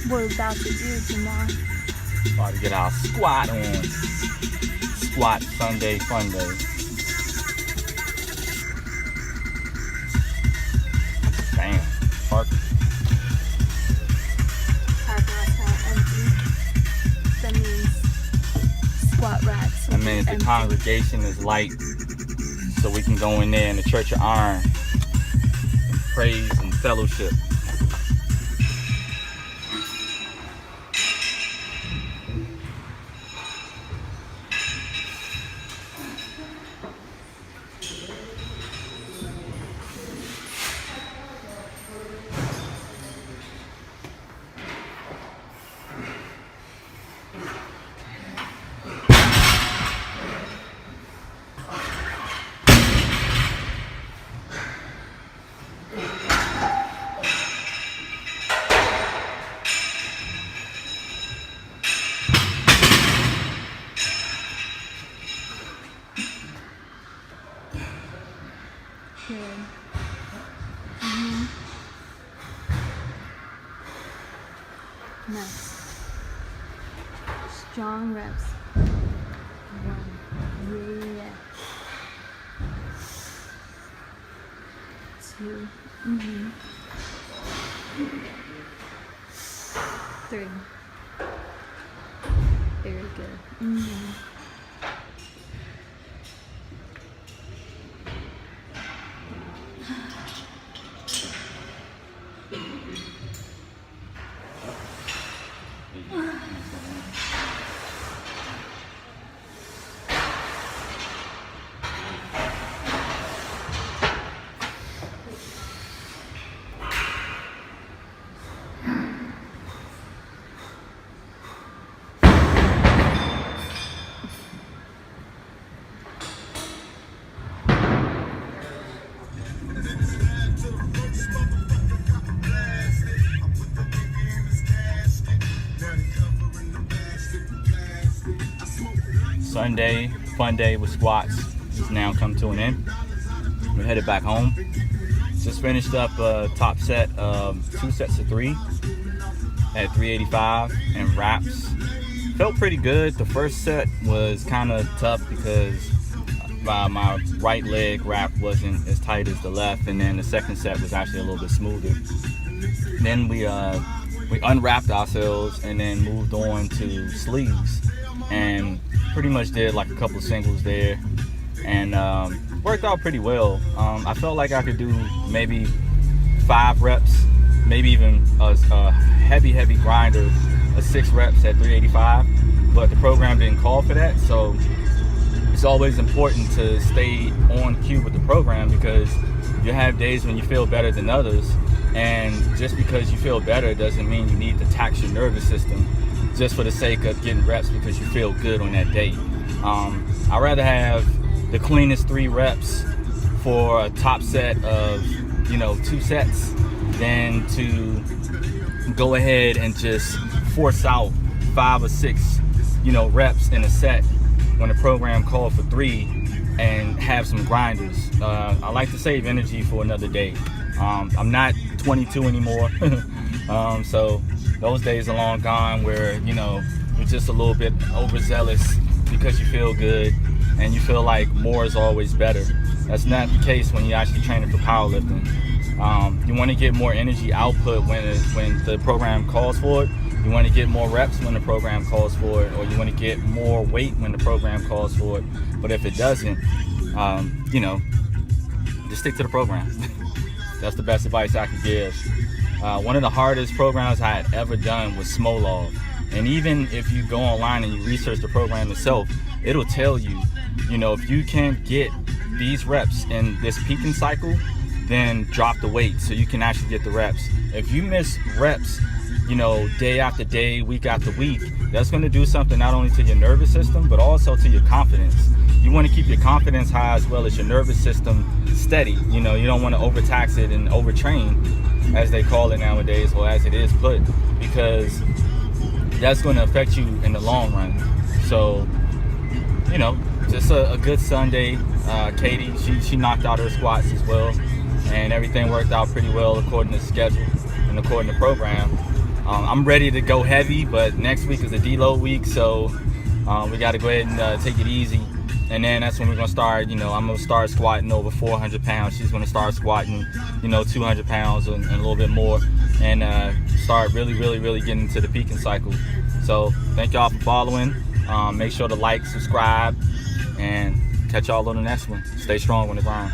we're about to do tomorrow. About to get our squat on. Squat Sunday fun day. Damn. Park. Parking lot's kind of empty. That means squat racks. That means the congregation is light, so we can go in there in the Church of Iron and praise and fellowship. Good. Nice. Strong reps. 1. Yeah. 2. 3. Very good. Sunday fun day with squats has now come to an end. We're headed back home. Just finished up a top set of 2 sets of 3 at 385 and wraps. Felt pretty good. The first set was kind of tough because my right leg wrap wasn't as tight as the left, and then the second set was actually a little bit smoother. Then we unwrapped ourselves and then moved on to sleeves, and pretty much did like a couple of singles there, and worked out pretty well. I felt like I could do maybe 5 reps, maybe even a heavy grinder of 6 reps at 385, but the program didn't call for that. So it's always important to stay on cue with the program, because you have days when you feel better than others, and just because you feel better doesn't mean you need to tax your nervous system just for the sake of getting reps because you feel good on that day. I'd rather have the cleanest 3 reps for a top set of 2 sets than to go ahead and just force out 5 or 6 reps in a set when the program called for 3 and have some grinders. I like to save energy for another day. I'm not 22 anymore, so those days are long gone where you're just a little bit overzealous because you feel good and you feel like more is always better. That's not the case when you're actually training for powerlifting. You want to get more energy output when the program calls for it. You want to get more reps when the program calls for it, or you want to get more weight when the program calls for it. But if it doesn't, just stick to the program. That's the best advice I could give. One of the hardest programs I had ever done was Smolov. And even if you go online and you research the program itself, it'll tell you, if you can't get these reps in this peaking cycle, then drop the weight so you can actually get the reps. If you miss reps, day after day, week after week, that's going to do something not only to your nervous system, but also to your confidence. You want to keep your confidence high as well as your nervous system steady. You don't want to overtax it and overtrain, as they call it nowadays, or as it is put, because that's going to affect you in the long run. So, just a good Sunday. Katie, she knocked out her squats as well, and everything worked out pretty well according to schedule and according to program. I'm ready to go heavy, but next week is a deload week, so we got to go ahead and take it easy. And then that's when we're gonna start. I'm gonna start squatting over 400 pounds. She's gonna start squatting, 200 pounds and a little bit more, and start really getting into the peaking cycle. So thank y'all for following. Make sure to like, subscribe, and catch y'all on the next one. Stay strong on the grind.